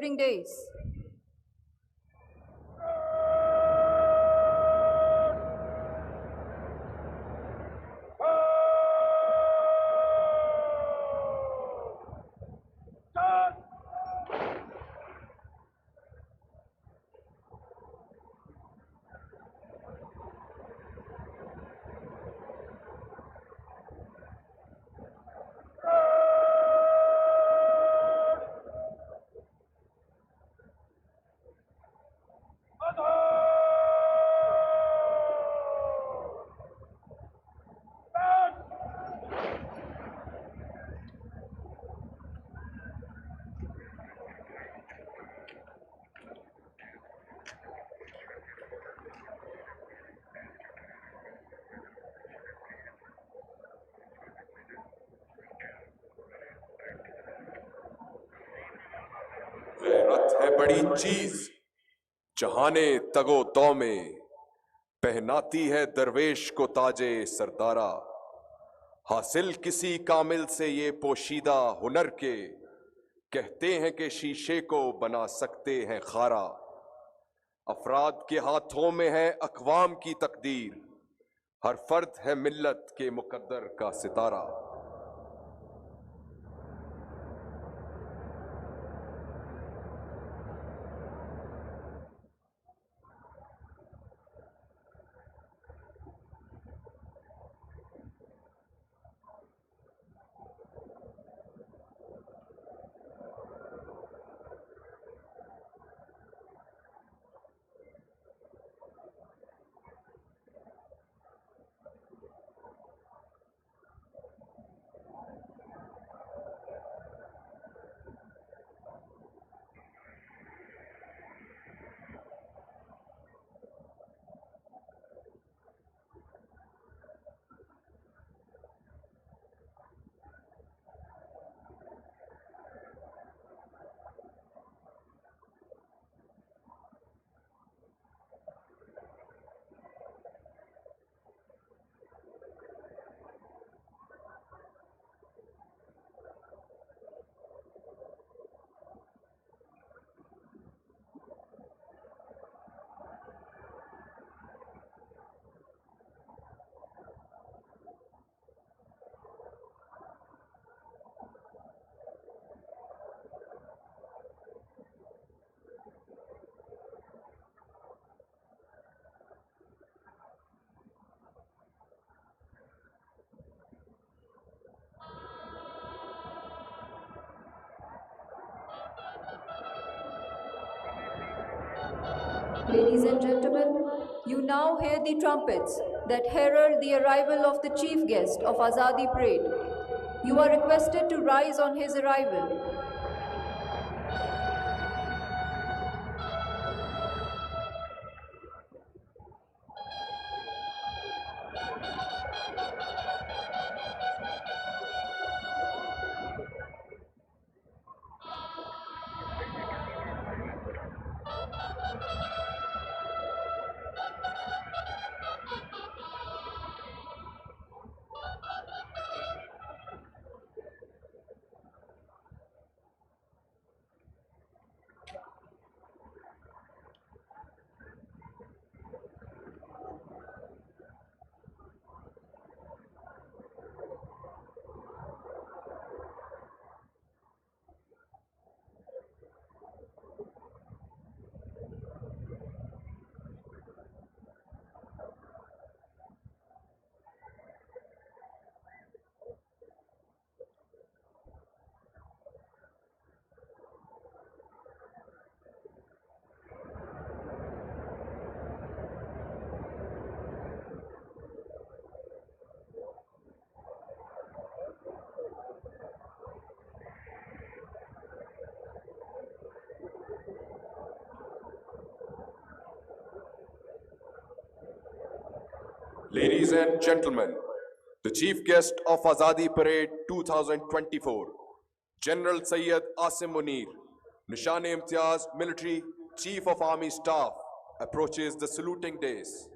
Days. गैरत है बड़ी चीज जहाने तगो दौ में, पहनाती है दरवेश को ताजे सरदारा। हासिल किसी कामिल से ये पोशीदा हुनर के, कहते हैं कि शीशे को बना सकते हैं खारा। अफराद के हाथों में है अकवाम की तकदीर, हर फर्द है मिल्लत के मुकद्दर का सितारा। Ladies and gentlemen, you now hear the trumpets that herald the arrival of the chief guest of Azadi Parade. You are requested to rise on his arrival. Ladies and gentlemen, the chief guest of Azadi Parade 2024, General Sayyid Asim Munir, Nishan-e-Imtiyaz Military Chief of Army Staff, approaches the saluting dais.